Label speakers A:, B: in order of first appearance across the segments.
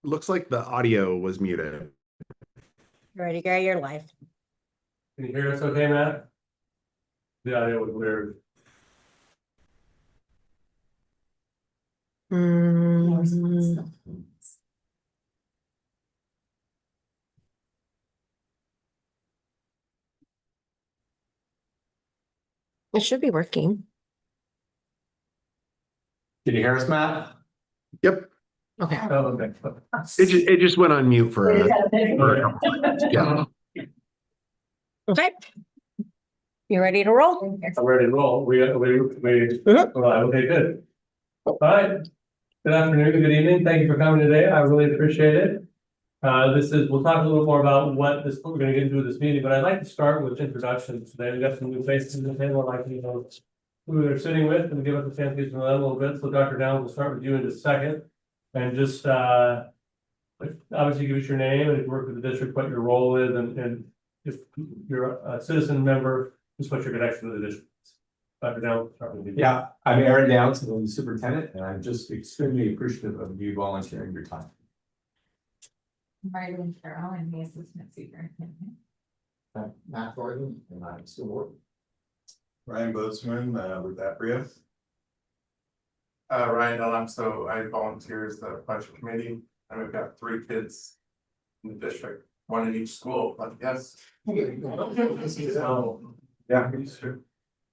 A: Looks like the audio was muted.
B: Ready, Gary, you're live.
C: Can you hear us okay, Matt? The audio was weird.
B: It should be working.
D: Can you hear us, Matt?
A: Yep.
B: Okay.
C: Oh, okay.
A: It just went on mute for a yeah.
B: Okay. You ready to roll?
C: I'm ready to roll. Okay, good. All right. Good afternoon, good evening. Thank you for coming today. I really appreciate it. We'll talk a little bit more about what we're going to get into this meeting, but I'd like to start with introductions today. We've got some new faces in the table. I'd like to know who they're sitting with and give us a chance to get to know them a little bit. So Dr. Downs, we'll start with you in just a second. And just obviously give us your name and if you work with the district, what your role is, and if you're a citizen member, just what your connection to the district is. Dr. Downs, start with you.
D: Yeah, I'm Aaron Downs, I'm the superintendent, and I'm just extremely appreciative of you volunteering your time.
E: Marlene Carroll, I'm the assistant superintendent.
D: Matt Gordon, and I'm still working.
F: Ryan Bozeman with Apria. Ryan Alamso, I volunteer as the budget committee, and we've got 3 kids in the district, 1 in each school, but yes.
D: Yeah.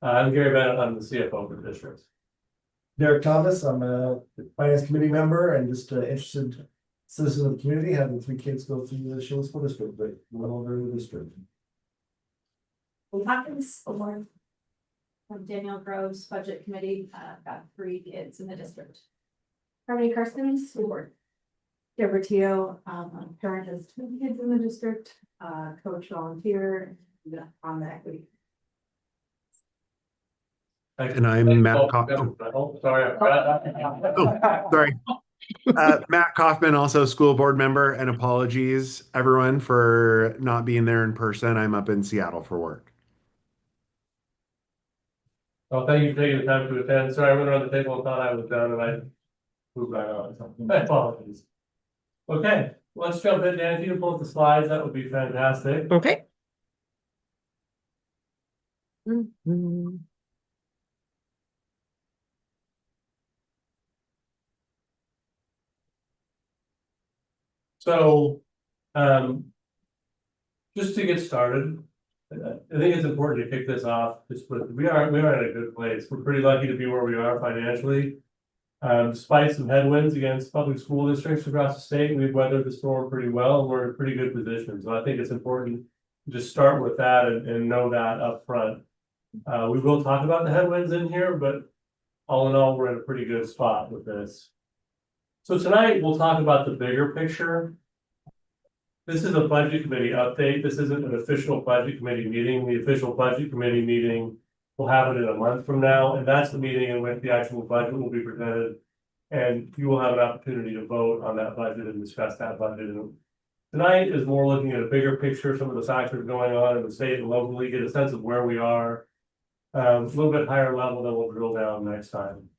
C: I'm Gary Bennett, I'm the CFO for the district.
G: Derek Thomas, I'm a finance committee member and just an interested citizen of the community, having 3 kids go through the Shilling School District, but well over the district.
E: Hopkins Award from Daniel Groves Budget Committee, got 3 kids in the district. Harmony Carson's Award. Deborah Teo, parent has 2 kids in the district, coach volunteer on the equity.
A: And I'm Matt
C: Sorry.
A: Sorry. Matt Kaufman, also school board member, and apologies everyone for not being there in person. I'm up in Seattle for work.
C: Well, thank you for taking the time to attend. Sorry, I went around the table and thought I was done and I moved right on. My apologies. Okay, let's jump in. Dan, if you can pull up the slides, that would be fantastic.
B: Okay.
C: So, just to get started, I think it's important to kick this off. We are in a good place. We're pretty lucky to be where we are financially. Despite some headwinds against public school districts across the state, we've weathered the storm pretty well, and we're in a pretty good position. So I think it's important to just start with that and know that up front. We will talk about the headwinds in here, but all in all, we're in a pretty good spot with this. So tonight we'll talk about the bigger picture. This is a budget committee update. This isn't an official budget committee meeting. The official budget committee meeting will happen in a month from now, and that's the meeting in which the actual budget will be presented. And you will have an opportunity to vote on that budget and discuss that budget. And tonight is more looking at a bigger picture, some of the factors going on in the state and locally, get a sense of where we are. A little bit higher level than we'll drill down next time.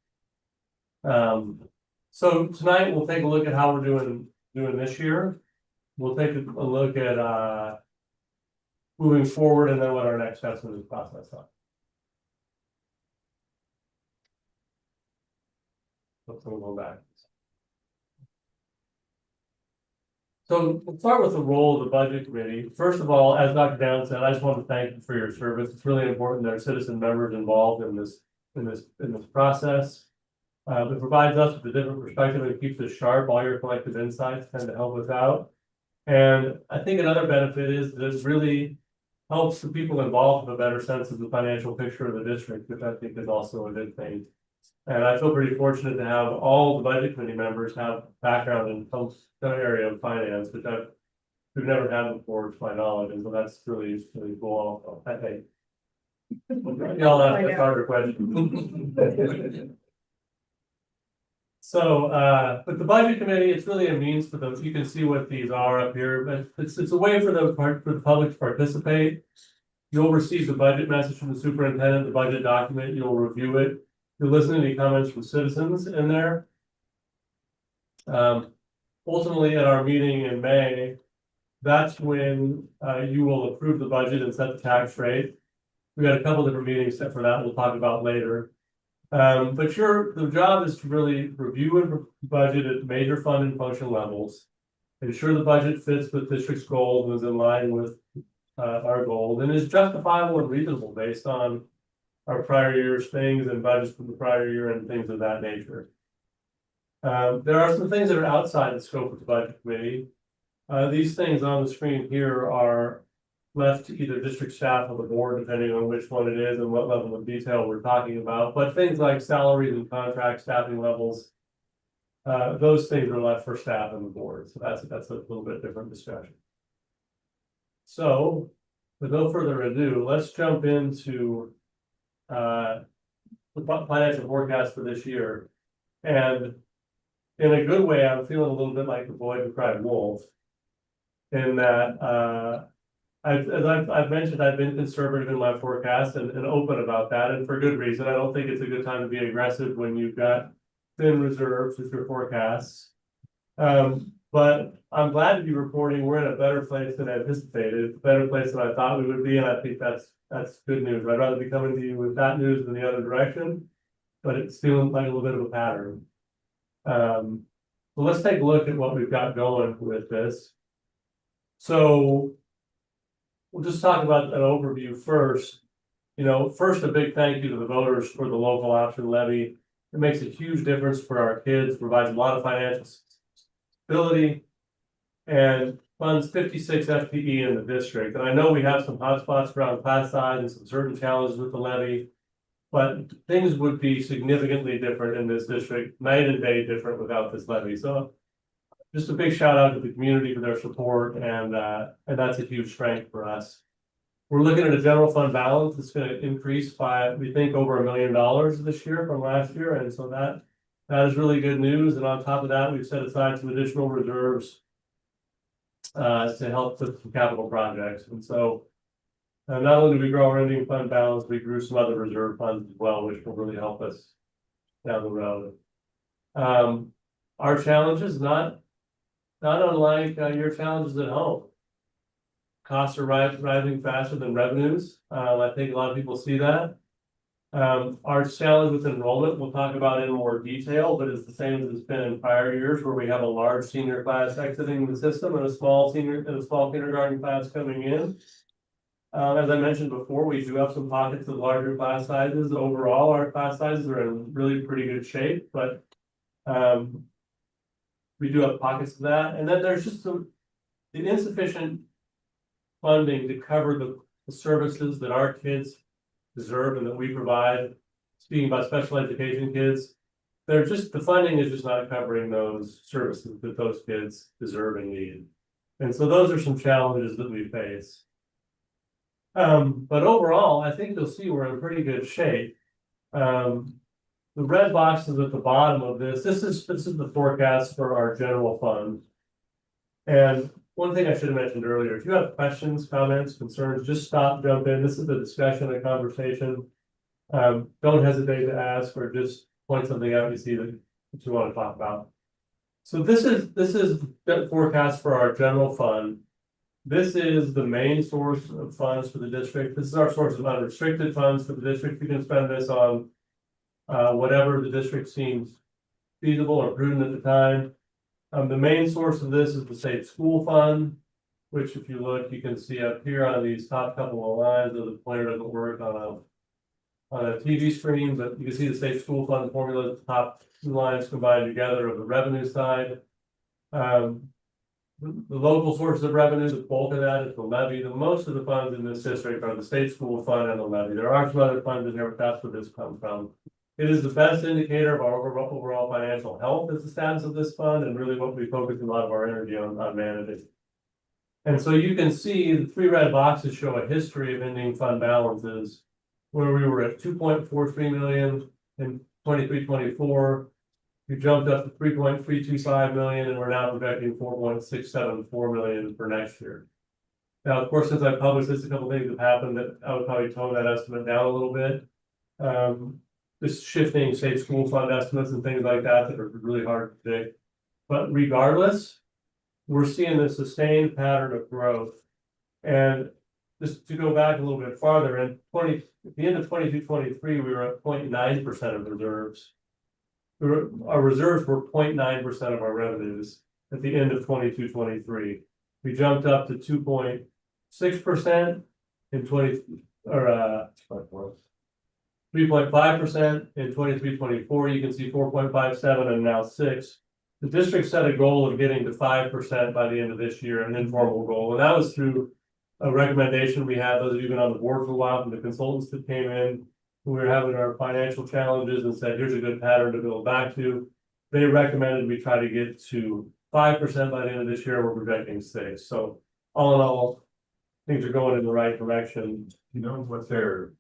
C: So tonight we'll take a look at how we're doing this year. We'll take a look at moving forward and then what our next steps in this process are. Let's go back. So we'll start with the role of the budget committee. First of all, as Dr. Downs said, I just want to thank you for your service. It's really important that our citizen members involved in this process. It provides us with a different perspective and keeps us sharp. All your collective insights tend to help us out. And I think another benefit is that it really helps the people involved have a better sense of the financial picture of the district, which I think is also a good thing. And I feel pretty fortunate to have all the budget committee members have background in some area of finance, which we've never had before, to my knowledge, and so that's really cool. I think. Y'all ask a harder question. So, but the budget committee, it's really a means for those. You can see what these are up here, but it's a way for the public to participate. You'll receive the budget message from the superintendent, the budget document. You'll review it. You'll listen to any comments from citizens in there. ultimately at our meeting in May, that's when you will approve the budget and set the tax rate. We got a couple different meetings set for that we'll talk about later. But the job is to really review and budget at major fund and function levels. Ensure the budget fits with district's goals and is in line with our goals and is justifiable and reasonable based on our prior year's things and budgets from the prior year and things of that nature. There are some things that are outside the scope of the budget committee. These things on the screen here are left to either district staff or the board, depending on which one it is and what level of detail we're talking about. But things like salaries and contract staffing levels, those things are left for staff and the board. So that's a little bit different discussion. So with no further ado, let's jump into the financial forecast for this year. And in a good way, I'm feeling a little bit like the boy who cried wolf, in that as I've mentioned, I've been conservative in my forecast and open about that, and for good reason. I don't think it's a good time to be aggressive when you've got thin reserves with your forecasts. But I'm glad to be reporting we're in a better place than anticipated, a better place than I thought we would be, and I think that's good news. I'd rather be coming to you with that news than the other direction, but it's feeling like a little bit of a pattern. So let's take a look at what we've got going with this. So we'll just talk about an overview first. First, a big thank you to the voters for the local option levy. It makes a huge difference for our kids, provides a lot of financial stability, and funds 56 FTE in the district. And I know we have some hotspots around class size and some certain challenges with the levy, but things would be significantly different in this district, night and day different without this levy. So just a big shout out to the community for their support, and that's a huge strength for us. We're looking at a general fund balance that's going to increase by, we think, over $1 million this year from last year, and so that is really good news. And on top of that, we've set aside some additional reserves to help with some capital projects. And so not only do we grow our ending fund balance, we grew some other reserve funds as well, which will really help us down the road. Our challenges, not unlike your challenges at home. Costs are rising faster than revenues. I think a lot of people see that. Our challenge with enrollment, we'll talk about in more detail, but it's the same as it's been in prior years, where we have a large senior class exiting the system and a small kindergarten class coming in. As I mentioned before, we do have some pockets of larger class sizes. Overall, our class sizes are in really pretty good shape, but we do have pockets of that. And then there's just the insufficient funding to cover the services that our kids deserve and that we provide. Speaking about special education kids, the funding is just not covering those services that those kids deserve and need. And so those are some challenges that we face. But overall, I think you'll see we're in pretty good shape. The red boxes at the bottom of this is the forecast for our general fund. And one thing I should have mentioned earlier, if you have questions, comments, concerns, just stop, jump in. This is a discussion, a conversation. Don't hesitate to ask or just point something out you see that you want to talk about. So this is the forecast for our general fund. This is the main source of funds for the district. This is our source of unrestricted funds for the district. You can spend this on whatever the district seems feasible or prudent at the time. The main source of this is the state school fund, which if you look, you can see up here on these top couple of lines, though the pointer doesn't work on a TV screen, but you can see the state school fund formula at the top two lines combined together of the revenue side. The local sources of revenue, the bulk of that is the levy. The most of the funds in this district are the state school fund and the levy. There are some other funds in here, but that's where this comes from. It is the best indicator of our overall financial health is the status of this fund, and really what we focus a lot of our energy on managing. And so you can see the three red boxes show a history of ending fund balances, where we were at 2.43 million in 23-24. We jumped up to 3.325 million, and we're now projecting 4.674 million for next year. Now, of course, since I published this, a couple of things have happened that I would probably tone that estimate down a little bit. Just shifting state school fund estimates and things like that are really hard to predict. But regardless, we're seeing a sustained pattern of growth. And just to go back a little bit farther, at the end of 22-23, we were at 0.9% of reserves. Our reserves were 0.9% of our revenues at the end of 22-23. We jumped up to 2.6% in 3.5% in 23-24. You can see 4.57 and now 6. The district set a goal of getting to 5% by the end of this year, an informal goal, and that was through a recommendation we had. Those of you who've been on the board for a while, from the consultants that came in, who were having our financial challenges, and said, here's a good pattern to build back to. They recommended we try to get to 5% by the end of this year. We're projecting 6. So all in all, things are going in the right direction.
H: You know what they're,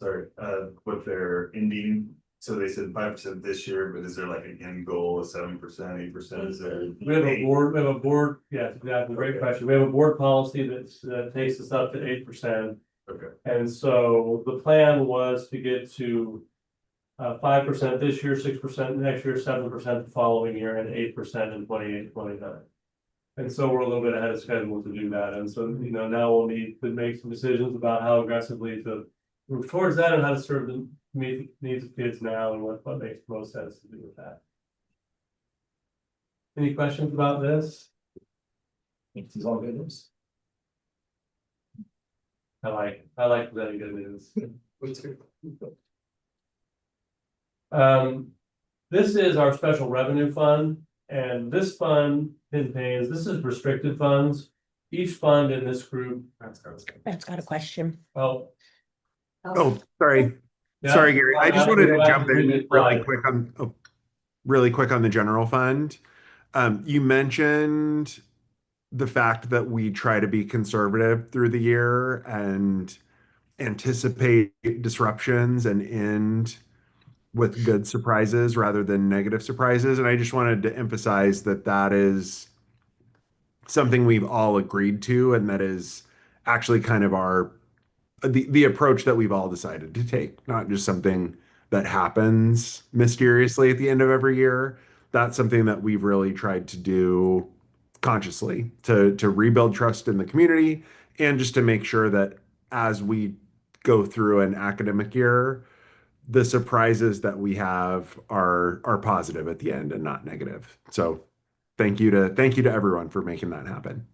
H: what they're ending, so they said 5% this year, but is there like an end goal of 7%, 8%? Is there?
C: We have a board, yes, exactly, great question. We have a board policy that takes us up to 8%.
H: Okay.
C: And so the plan was to get to 5% this year, 6% next year, 7% the following year, and 8% in 28-29. And so we're a little bit ahead of schedule to do that. And so, you know, now we'll need to make some decisions about how aggressively to move towards that and how to serve the needs of kids now and what makes most sense to do with that. Any questions about this?
D: This is all good news.
C: I like presenting good news. This is our special revenue fund, and this fund contains, this is restricted funds. Each fund in this group.
B: That's got a question.
C: Oh.
A: Oh, sorry.
C: Yeah.
A: Sorry, Gary. I just wanted to jump in really
C: Slide.
A: quick on the general fund. You mentioned the fact that we try to be conservative through the year and anticipate disruptions and end with good surprises rather than negative surprises. And I just wanted to emphasize that that is something we've all agreed to, and that is actually kind of the approach that we've all decided to take, not just something that happens mysteriously at the end of every year. That's something that we've really tried to do consciously to rebuild trust in the community, and just to make sure that as we go through an academic year, the surprises that we have are positive at the end and not negative. So thank you to everyone for making that happen.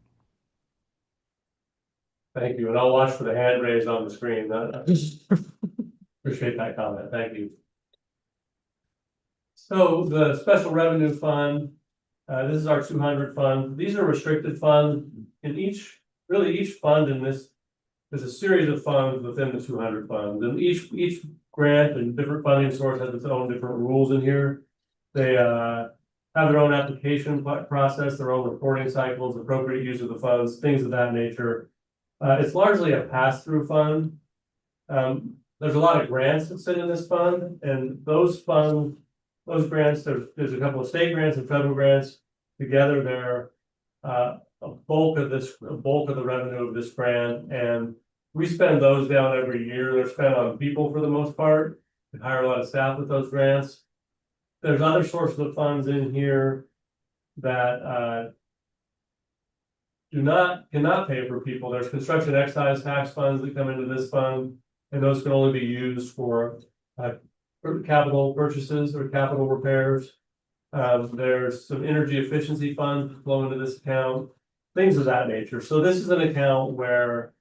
C: Thank you, and I'll watch for the hand raised on the screen. Appreciate that comment. Thank you. So the special revenue fund, this is our 200 fund. These are restricted funds. In each fund in this, there's a series of funds within the 200 funds, and each grant and different funding source has its own different rules in here. They have their own application process, their own reporting cycles, appropriate use of the funds, things of that nature. It's largely a pass-through fund. There's a lot of grants that sit in this fund, and those grants, there's a couple of state grants and federal grants. Together, they're a bulk of the revenue of this grant, and we spend those down every year. They're spent on people for the most part. We hire a lot of staff with those grants. There's other sources of funds in here that cannot pay for people. There's construction excise tax funds that come into this fund, and those can only be used for capital purchases or capital repairs. There's some energy efficiency funds that flow into this account, things of that nature. So this is an account where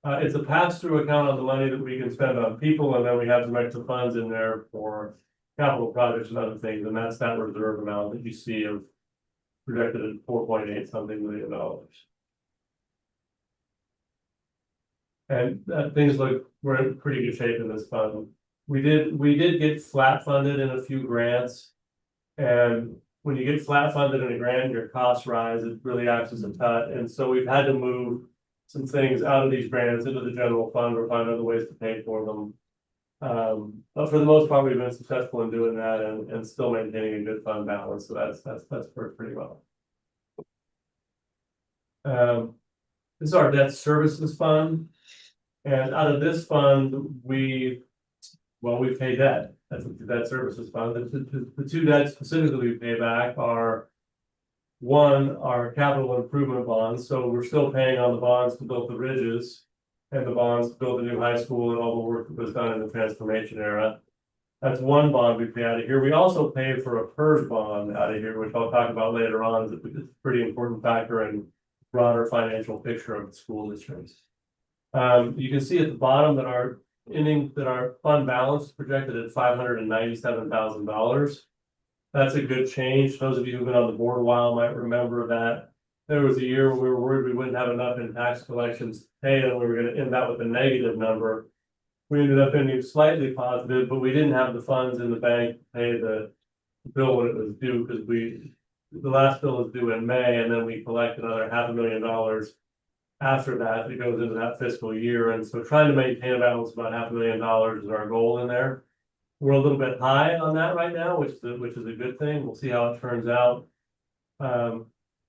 C: it's a pass-through account on the money that we can spend on people, and then we have some extra funds in there for capital projects and other things, and that's that reserve amount that you see of projected at $4.8 something million. And things like we're in pretty good shape in this fund. We did get flat funded in a few grants, and when you get flat funded in a grant, your costs rise. It really acts as a cut, and so we've had to move some things out of these grants into the general fund or find other ways to pay for them. But for the most part, we've been successful in doing that and still maintaining a good fund balance. So that's worked pretty well. This is our debt services fund, and out of this fund, we pay debt. That's the debt services fund. The two debts specifically we pay back are One, our capital improvement bonds, so we're still paying on the bonds to build the ridges. And the bonds to build the new high school and all the work that was done in the transformation era. That's one bond we pay out of here. We also pay for a PERS bond out of here, which I'll talk about later on. It's a pretty important factor in broader financial picture of the school districts. You can see at the bottom that our fund balance is projected at $597,000. That's a good change. Those of you who've been on the board a while might remember that there was a year where we were worried we wouldn't have enough in tax collections to pay, and we were going to end up with a negative number. We ended up ending slightly positive, but we didn't have the funds in the bank to pay the bill when it was due, because the last bill was due in May, and then we collected another $500,000 after that. It goes into that fiscal year, and so trying to maintain a balance of about $500,000 is our goal in there. We're a little bit high on that right now, which is a good thing. We'll see how it turns out.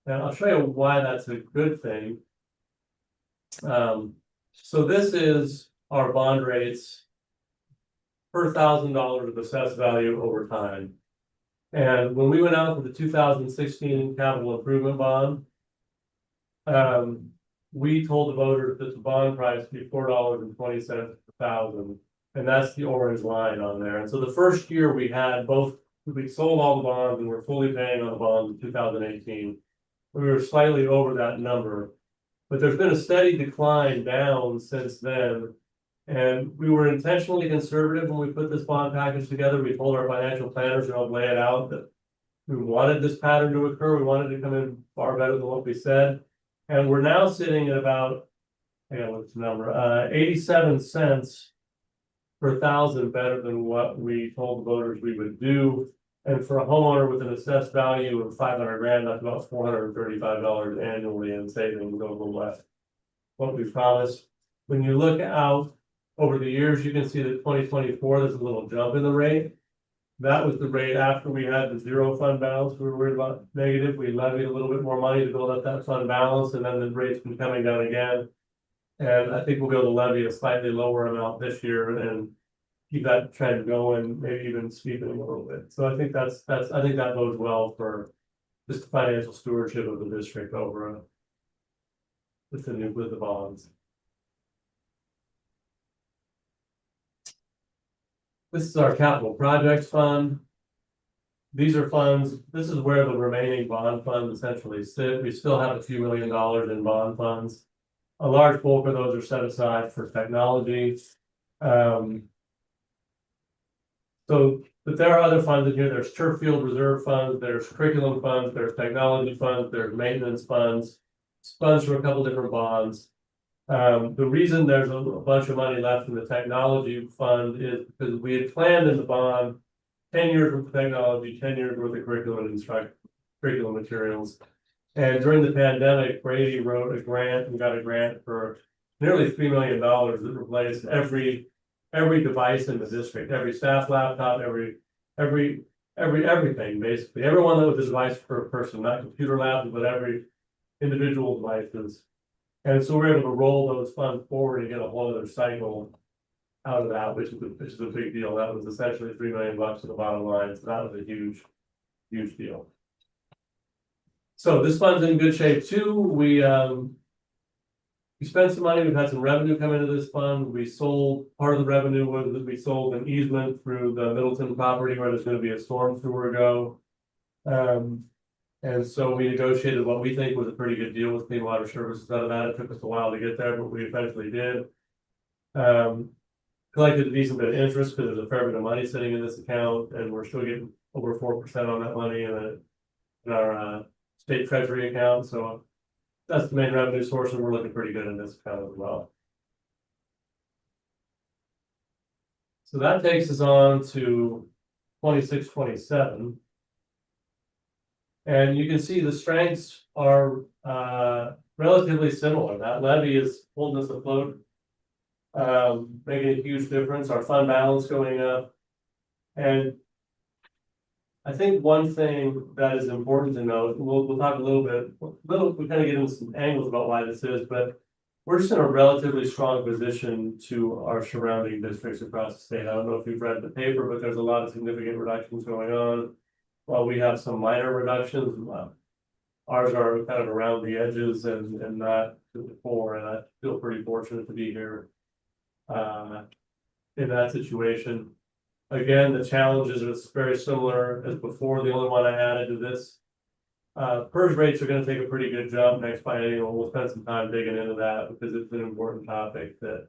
C: And I'll show you why that's a good thing. So this is our bond rates per $1,000 of assessed value over time. And when we went out for the 2016 capital improvement bond, we told the voters that the bond price would be $4.20 per thousand. And that's the orange line on there. And so the first year we sold all the bonds and we're fully paying on the bonds in 2018. We were slightly over that number, but there's been a steady decline down since then. And we were intentionally conservative when we put this bond package together. We told our financial planners to lay it out that we wanted this pattern to occur. We wanted to come in far better than what we said. And we're now sitting at about, what's the number? 87 cents per thousand better than what we told the voters we would do. And for a homeowner with an assessed value of $500,000, that's about $435 annually in savings over what we promised. When you look out over the years, you can see that 2024, there's a little jump in the rate. That was the rate after we had the zero fund balance. We were worried about negative. We levied a little bit more money to build up that fund balance, and then the rate's been coming down again. And I think we'll be able to levy a slightly lower amount this year and keep that trend going, maybe even steepen a little bit. So I think I think that bodes well for just the financial stewardship of the district over with the bonds. This is our capital projects fund. These are funds, this is where the remaining bond funds essentially sit. We still have a few $1 million in bond funds. A large bulk of those are set aside for technology. But there are other funds in here. There's turf field reserve funds, there's curriculum funds, there's technology funds, there's maintenance funds, funds for a couple different bonds. The reason there's a bunch of money left in the technology fund is because we had planned in the bond 10 years worth of technology, 10 years worth of curriculum materials. And during the pandemic, Brady wrote a grant and got a grant for nearly $3 million that replaced every device in the district, every staff laptop, everything basically. Everyone that was a device per person, not computer labs, but every individual devices. And so we're able to roll those funds forward and get a whole other cycle out of that, which is a big deal. That was essentially $3 million to the bottom line. So that was a huge deal. So this fund's in good shape too. We spent some money. We've had some revenue come into this fund. We sold, part of the revenue was that we sold an easement through the Middleton property where there's going to be a storm sewer go. And so we negotiated what we think was a pretty good deal with Clean Water Services out of that. It took us a while to get there, but we eventually did. Collected a decent bit of interest because there's a fair bit of money sitting in this account, and we're still getting over 4% on that money in our state treasury account. So that's the main revenue source, and we're looking pretty good in this account as well. So that takes us on to 26-27. And you can see the strengths are relatively similar. That levy is holding us afloat, making a huge difference. Our fund balance going up. And I think one thing that is important to note, we'll talk a little bit, we kind of get into some angles about why this is, but we're just in a relatively strong position to our surrounding districts across the state. I don't know if you've read the paper, but there's a lot of significant reductions going on. While we have some minor reductions, Ours are kind of around the edges and not to the core, and I feel pretty fortunate to be here. In that situation. Again, the challenges are very similar as before. The only one I added to this. PERS rates are gonna take a pretty good jump next biennial. We'll spend some time digging into that because it's an important topic that.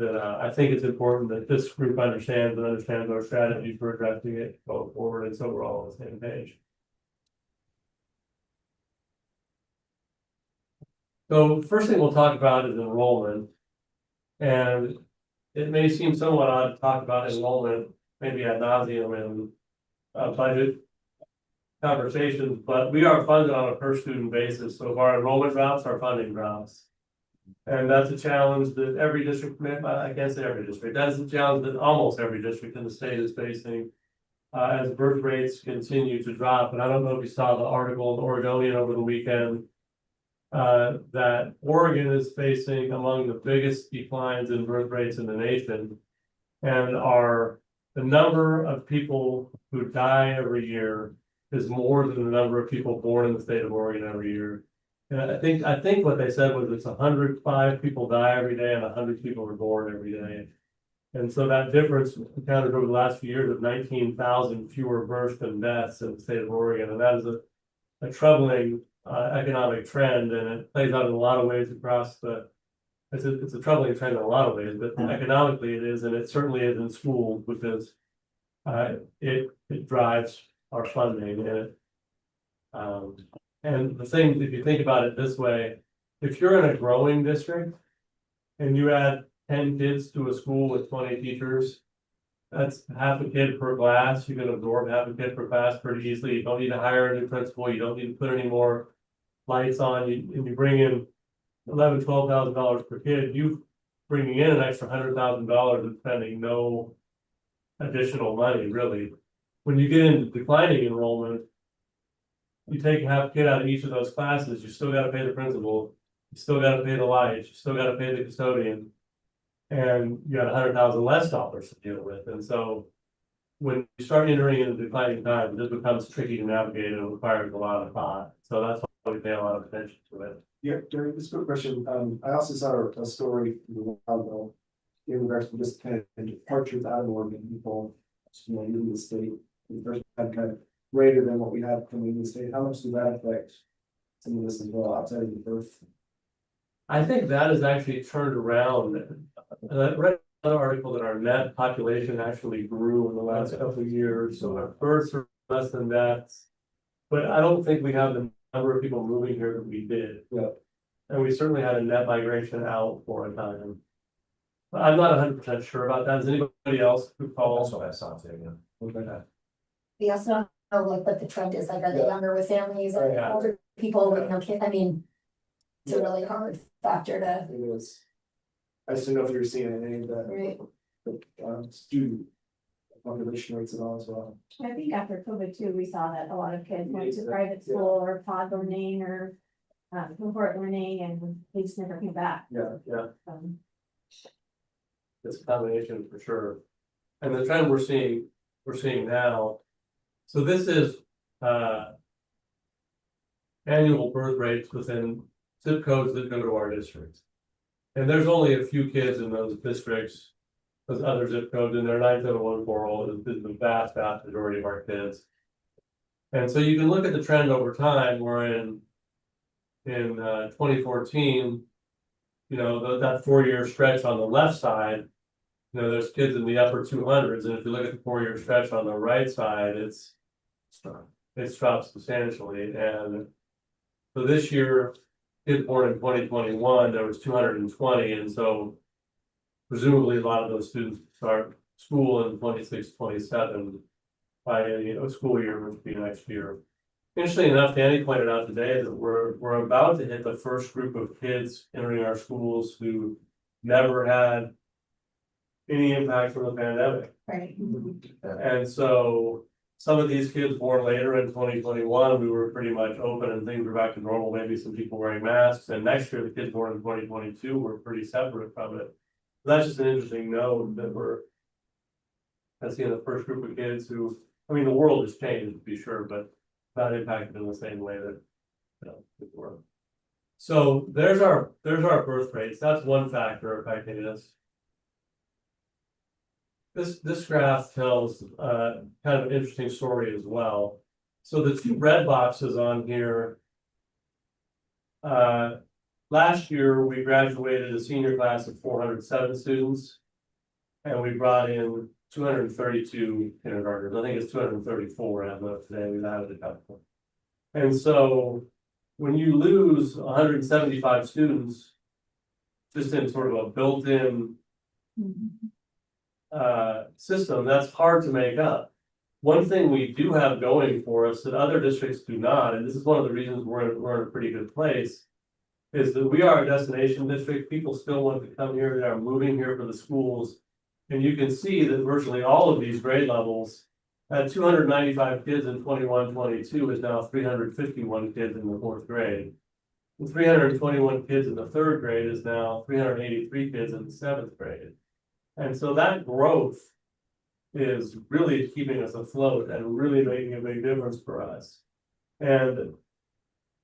C: I think it's important that this group understands our strategy for addressing it going forward, and so we're all on the same page. So first thing we'll talk about is enrollment. And it may seem somewhat odd to talk about enrollment, maybe ad nauseum in budget conversations, but we are funded on a per student basis, so if our enrollment drops, our funding drops. And that's a challenge that every district, I can't say every district, that's a challenge that almost every district in the state is facing. As birth rates continue to drop, and I don't know if you saw the article in Oregonian over the weekend. That Oregon is facing among the biggest declines in birth rates in the nation. And the number of people who die every year is more than the number of people born in the state of Oregon every year. And I think what they said was it's 105 people die every day and 100 people are born every day. And so that difference accounted over the last few years of 19,000 fewer births than deaths in the state of Oregon. And that is a troubling economic trend, and it plays out in a lot of ways across it's a troubling trend in a lot of ways, but economically it is, and it certainly is in schools because it drives our funding and the thing, if you think about it this way, if you're in a growing district and you add 10 kids to a school with 20 teachers, that's half a kid per class. You can absorb half a kid per class pretty easily. You don't need to hire a new principal. You don't need to put any more lights on. And you bring in $11,000-$12,000 per kid. You bringing in an extra $100,000 and spending no additional money, really. When you get into declining enrollment, you take half a kid out of each of those classes. You still got to pay the principal. You still got to pay the lights. You still got to pay the custodian. And you got $100,000 less dollars to deal with. And so when you start entering into declining times, this becomes tricky to navigate and requires a lot of thought. So that's why we pay a lot of attention to it.
G: Yeah, Derek, this is a quick question. I also saw a story a while ago in regards to just kind of departures out of Oregon, people, leaving the state. We first had kind of greater than what we had coming in the state. How much does that affect some of this as well outside of the birth?
C: I think that has actually turned around. I read another article that our net population actually grew in the last couple of years, so our births are less than deaths. But I don't think we have the number of people moving here that we did.
G: Yeah.
C: And we certainly had a net migration out for a time. But I'm not 100% sure about that. Does anybody else who calls?
D: That's what I saw too, yeah.
C: Okay.
B: We also know like what the trend is, like are they
G: Yeah.
B: younger with families
C: Oh,
B: or
C: yeah.
B: older people with no kids? I mean, it's a really hard factor to,
G: It was. I just didn't know if you were seeing any of that,
B: right?
G: student population rates at all as well.
E: I think after COVID too, we saw that a lot of kids went to
G: Yeah.
E: private school or pod learning or cohort learning, and they just never came back.
G: Yeah.
C: It's a combination for sure. And the trend we're seeing now. So this is annual birth rates within zip codes that go to our districts. And there's only a few kids in those districts, those other zip codes in there. 97140 is the vast majority of our kids. And so you can look at the trend over time, where in 2014, you know, that 4-year stretch on the left side, you know, there's kids in the upper 200s, and if you look at the 4-year stretch on the right side, it's dropped substantially. And so this year, kids born in 2021, there was 220, and so presumably a lot of those students start school in 26, 27 by a school year, which would be next year. Interestingly enough, Danny pointed out today that we're about to hit the first group of kids entering our schools who never had any impact from the pandemic.
B: Right.
C: And so some of these kids born later in 2021, we were pretty much open and things were back to normal, maybe some people wearing masks. And next year, the kids born in 2022 were pretty separate from it. That's just an interesting note that we're seeing the first group of kids who, I mean, the world has changed to be sure, but not impacted in the same way that before. So there's our birth rates. That's one factor affecting us. This graph tells kind of an interesting story as well. So the two red boxes on here. Last year, we graduated a senior class of 407 students. And we brought in 232 kindergartners. I think it's 234 as of today. We've added a couple. And so when you lose 175 students, just in sort of a built-in system, that's hard to make up. One thing we do have going for us that other districts do not, and this is one of the reasons we're in a pretty good place, is that we are a destination district. People still want to come here. They are moving here for the schools. And you can see that virtually all of these grade levels at 295 kids in 21-22 is now 351 kids in the fourth grade. And 321 kids in the third grade is now 383 kids in the seventh grade. And so that growth is really keeping us afloat and really making a big difference for us. And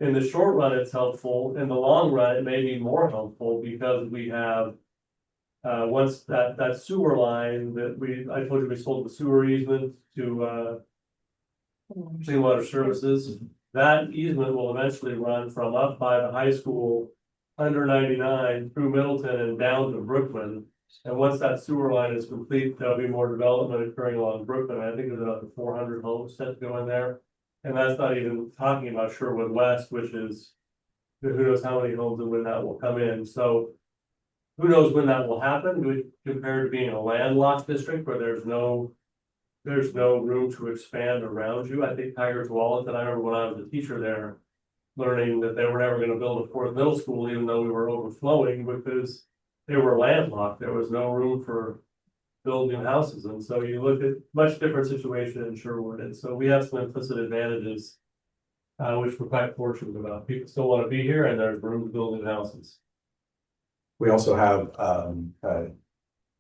C: in the short run, it's helpful. In the long run, it may be more helpful because we have once that sewer line that I told you we sold the sewer easement to Clean Water Services. That easement will eventually run from up by the high school under 99 through Middleton and down to Brookman. And once that sewer line is complete, there'll be more development occurring along Brookman. I think there's about 400 homes set to go in there. And that's not even talking about Sherwood West, which is who knows how many homes and when that will come in. So who knows when that will happen compared to being a landlocked district where there's no room to expand around you. I think Tigers Wallet, I remember when I was a teacher there, learning that they were never going to build a fourth middle school, even though we were overflowing because they were landlocked. There was no room for building houses. And so you look at much different situation in Sherwood. And so we have some implicit advantages, which we're quite fortunate about. People still want to be here and there's room to build new houses.
D: We also have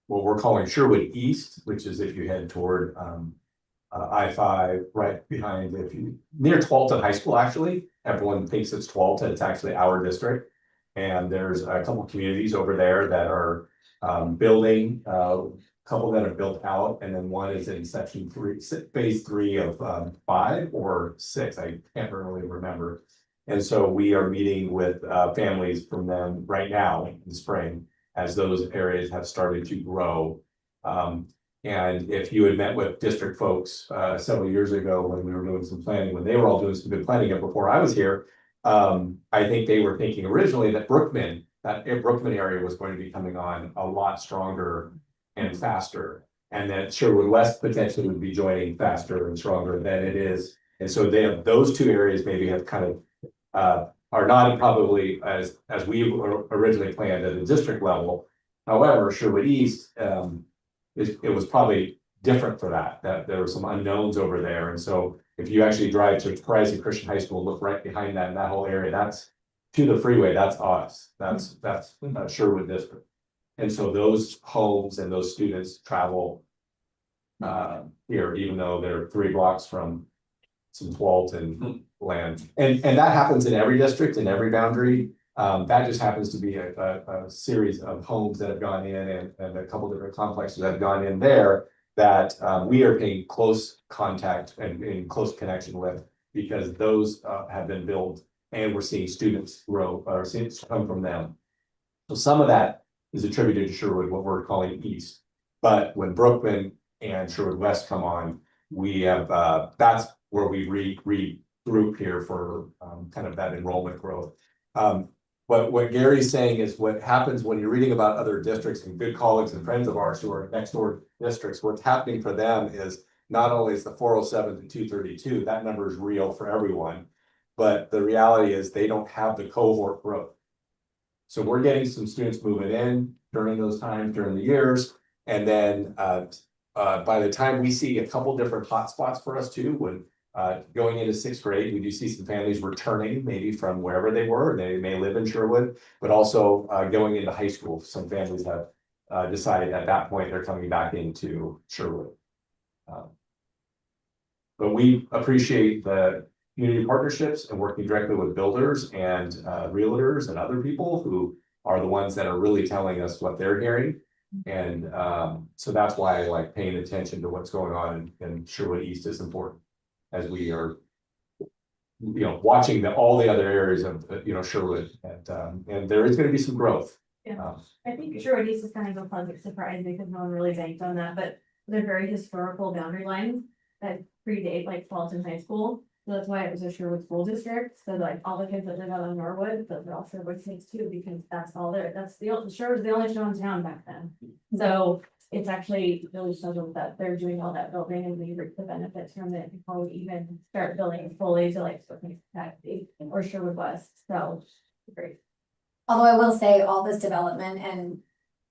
D: what we're calling Sherwood East, which is if you head toward I-5, right behind, if you near Tualatin High School, actually. Everyone thinks it's Tualatin, it's actually our district. And there's a couple communities over there that are building, a couple that are built out, and then one is in phase 3 of 5 or 6, I can't really remember. And so we are meeting with families from them right now in the spring as those areas have started to grow. And if you had met with district folks several years ago when we were doing some planning, when they were all doing some good planning before I was here, I think they were thinking originally that Brookman area was going to be coming on a lot stronger and faster. And that Sherwood West potentially would be joining faster and stronger than it is. And so they have those two areas maybe have kind of are not probably as we originally planned at the district level. However, Sherwood East, it was probably different for that there were some unknowns over there. And so if you actually drive to Horizon Christian High School, look right behind that whole area, that's to the freeway, that's us, that's Sherwood District. And so those homes and those students travel here, even though they're 3 blocks from some Tualatin land. And that happens in every district, in every boundary. That just happens to be a series of homes that have gone in and a couple different complexes that have gone in there that we are paying close contact and in close connection with, because those have been built and we're seeing students grow or students come from them. So some of that is attributed to Sherwood, what we're calling East. But when Brookman and Sherwood West come on, we have that's where we regroup here for kind of that enrollment growth. But what Gary's saying is what happens when you're reading about other districts and good colleagues and friends of ours who are next door districts, what's happening for them is not only is the 407 to 232, that number is real for everyone, but the reality is they don't have the cohort growth. So we're getting some students moving in during those times, during the years, and then by the time we see a couple different hotspots for us too, when going into 6th grade, we do see some families returning maybe from wherever they were. They may live in Sherwood, but also going into high school. Some families have decided at that point they're coming back into Sherwood. But we appreciate the community partnerships and working directly with builders and realtors and other people who are the ones that are really telling us what they're hearing. And so that's why I like paying attention to what's going on in Sherwood East is important. As we are, watching all the other areas of, Sherwood, and there is gonna be some growth.
E: Yeah. I think Sherwood East is kind of a pleasant surprise because no one really banked on that, but they're very historical boundary lines that predate like Fulton High School. So that's why it was a Sherwood School District, so like all the kids that live out in Norwood, those are all Sherwood kids too, because that's all there, Sherwood's the only show in town back then. So it's actually really shows that they're doing all that building and we reap the benefits from it before we even start building fully to like or Sherwood West, so great.
B: Although I will say all this development and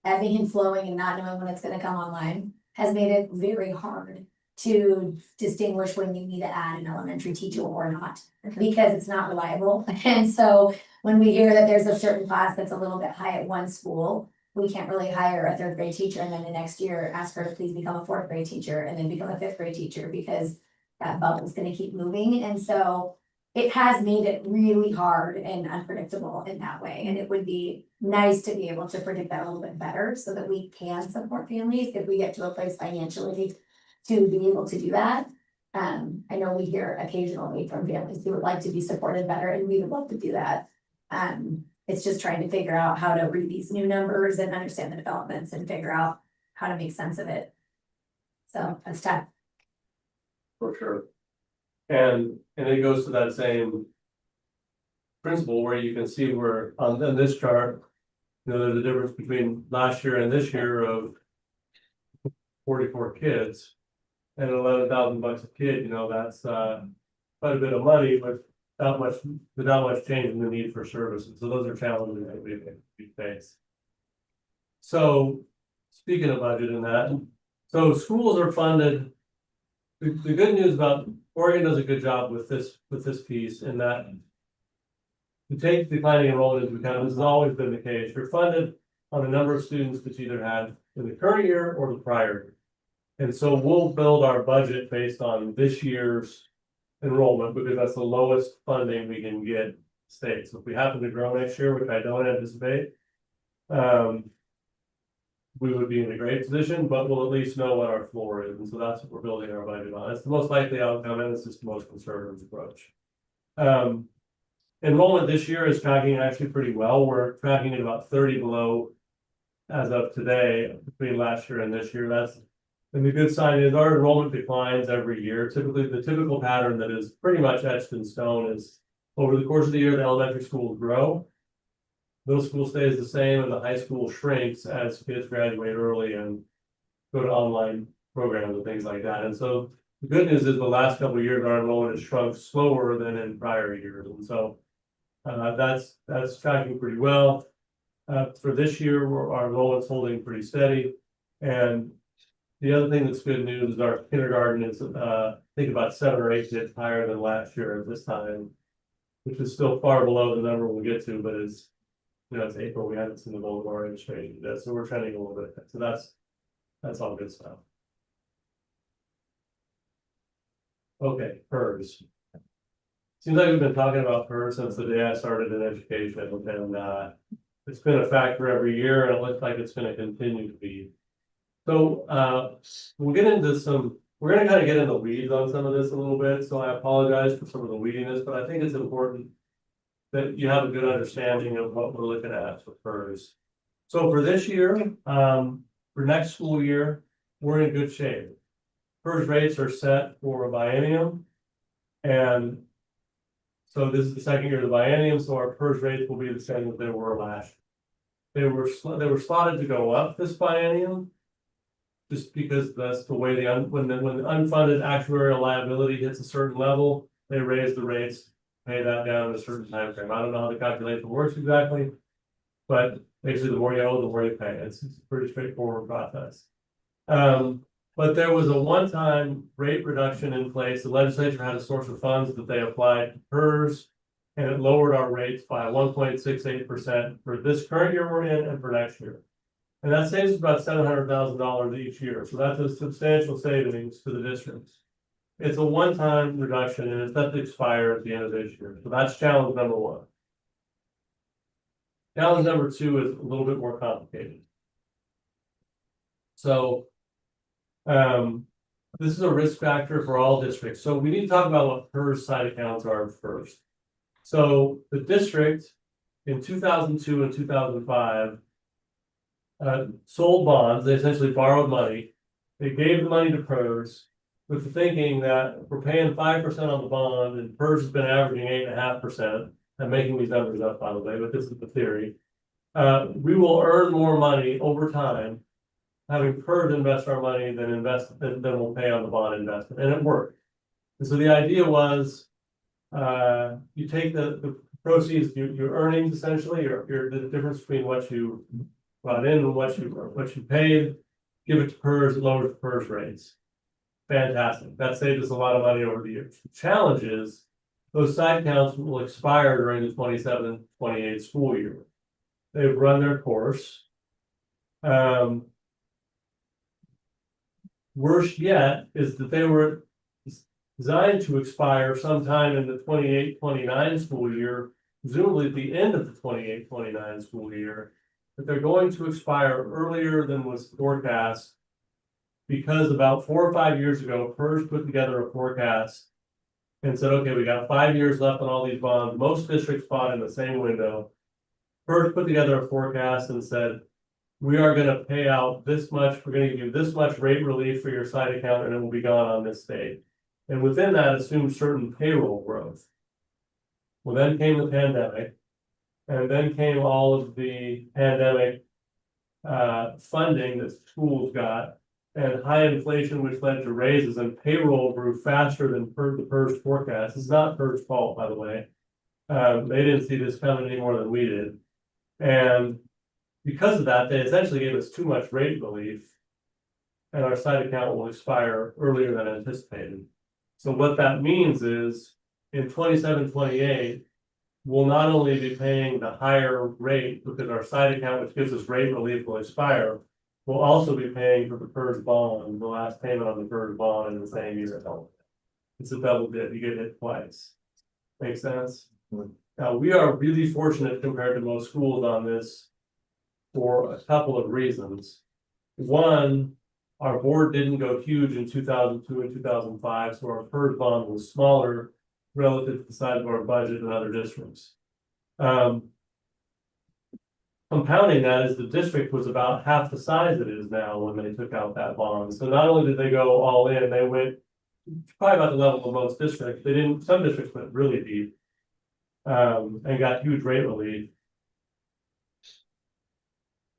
B: everything flowing and not knowing when it's gonna come online has made it very hard to distinguish when you need to add an elementary teacher or not, because it's not reliable. And so when we hear that there's a certain class that's a little bit high at one school, we can't really hire a third grade teacher and then the next year ask her to please become a fourth grade teacher and then become a fifth grade teacher because that bubble is gonna keep moving. And so it has made it really hard and unpredictable in that way. And it would be nice to be able to predict that a little bit better so that we can support families if we get to a place financially to be able to do that. I know we hear occasionally from families who would like to be supported better and we would love to do that. It's just trying to figure out how to read these new numbers and understand the developments and figure out how to make sense of it. So that's tough.
C: For sure. And it goes to that same principle where you can see where on this chart, there's a difference between last year and this year of 44 kids and $11,000 a kid, that's quite a bit of money without much change in the need for services. So those are challenges that we face. So speaking of budget and that, so schools are funded. The good news about Oregon does a good job with this piece in that to take declining enrollment into account, this has always been the case. You're funded on the number of students that you either had in the current year or the prior year. And so we'll build our budget based on this year's enrollment because that's the lowest funding we can get state. So if we happen to grow next year, which I don't anticipate, we would be in a great position, but we'll at least know what our floor is. And so that's what we're building our budget on. It's the most likely outcome and it's just the most conservative approach. Enrollment this year is tracking actually pretty well. We're tracking at about 30 below as of today between last year and this year. And the good sign is our enrollment declines every year. Typically, the typical pattern that is pretty much etched in stone is over the course of the year, the elementary schools grow. Middle school stays the same and the high school shrinks as kids graduate early and go to online programs and things like that. And so the good news is the last couple of years, our enrollment has shrunk slower than in prior years. And so that's tracking pretty well. For this year, our enrollment's holding pretty steady. And the other thing that's good news is our kindergarten is, I think about 7 or 8 kids higher than last year at this time, which is still far below the number we'll get to, but it's April, we haven't seen the goal of our registration yet, so we're trending a little bit. So that's all good stuff. Okay, PERS. Seems like we've been talking about PERS since the day I started in education, and it's been a factor every year, and it looks like it's going to continue to be. So we'll get into we're going to kind of get in the weeds on some of this a little bit, so I apologize for some of the weediness, but I think it's important that you have a good understanding of what we're looking at for PERS. So for this year, for next school year, we're in good shape. PERS rates are set for a biennium, and so this is the second year of the biennium, so our PERS rates will be the same as they were last year. They were slotted to go up this biennium, just because that's the way when the unfunded actuarial liability hits a certain level, they raise the rates, pay that down in a certain time frame. I don't know how the calculation works exactly, but basically the more you owe, the more you pay. It's a pretty straightforward process. But there was a one-time rate reduction in place. The legislature had a source of funds that they applied to PERS, and it lowered our rates by 1.68% for this current year we're in and for next year. And that saves about $700,000 each year. So that's a substantial savings to the districts. It's a one-time reduction and it's set to expire at the end of this year. So that's challenge number one. Challenge number two is a little bit more complicated. So, this is a risk factor for all districts. So we need to talk about what PERS side accounts are first. So the district in 2002 and 2005 sold bonds. They essentially borrowed money. They gave the money to PERS with the thinking that we're paying 5% on the bond and PERS has been averaging 8.5%. I'm making these numbers up, by the way, but this is the theory. We will earn more money over time having PERS invest our money than we'll pay on the bond investment, and it worked. And so the idea was, you take the proceeds, your earnings essentially, your the difference between what you brought in and what you paid, give it to PERS, it lowers the PERS rates. Fantastic. That saved us a lot of money over the years. The challenge is those side accounts will expire during the 27-28 school year. They've run their course. Worse yet is that they were designed to expire sometime in the 28-29 school year, presumably at the end of the 28-29 school year, but they're going to expire earlier than was forecast because about 4 or 5 years ago, PERS put together a forecast and said, okay, we got 5 years left on all these bonds. Most districts bought in the same window. PERS put together a forecast and said, we are going to pay out this much. We're going to give you this much rate relief for your side account, and it will be gone on this date. And within that, assumed certain payroll growth. Well, then came the pandemic, and then came all of the pandemic funding that schools got, and high inflation, which led to raises, and payroll grew faster than the PERS forecast. It's not PERS' fault, by the way. They didn't see this coming any more than we did. And because of that, they essentially gave us too much rate relief, and our side account will expire earlier than anticipated. So what that means is in 27-28, we'll not only be paying the higher rate because our side account, which gives us rate relief, will expire, we'll also be paying for the PERS bond, the last payment on the PERS bond in the same year. It's a double dip, you get hit twice. Make sense? Now, we are really fortunate compared to most schools on this for a couple of reasons. One, our board didn't go huge in 2002 and 2005, so our PERS bond was smaller relative to the size of our budget than other districts. Compounding that is the district was about half the size it is now when they took out that bond. So not only did they go all in, they went probably about the level of most districts. They didn't, some districts went really deep and got huge rate relief.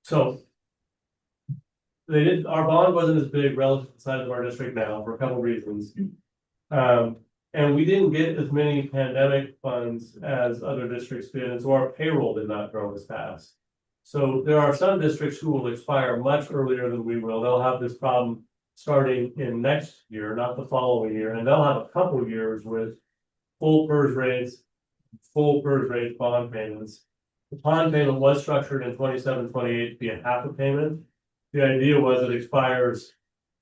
C: So they did, our bond wasn't as big relative to the size of our district now for a couple of reasons. And we didn't get as many pandemic funds as other districts did, and so our payroll did not grow as fast. So there are some districts who will expire much earlier than we will. They'll have this problem starting in next year, not the following year, and they'll have a couple of years with full PERS rates, bond payments. The bond payment was structured in 27-28 to be a half a payment. The idea was it expires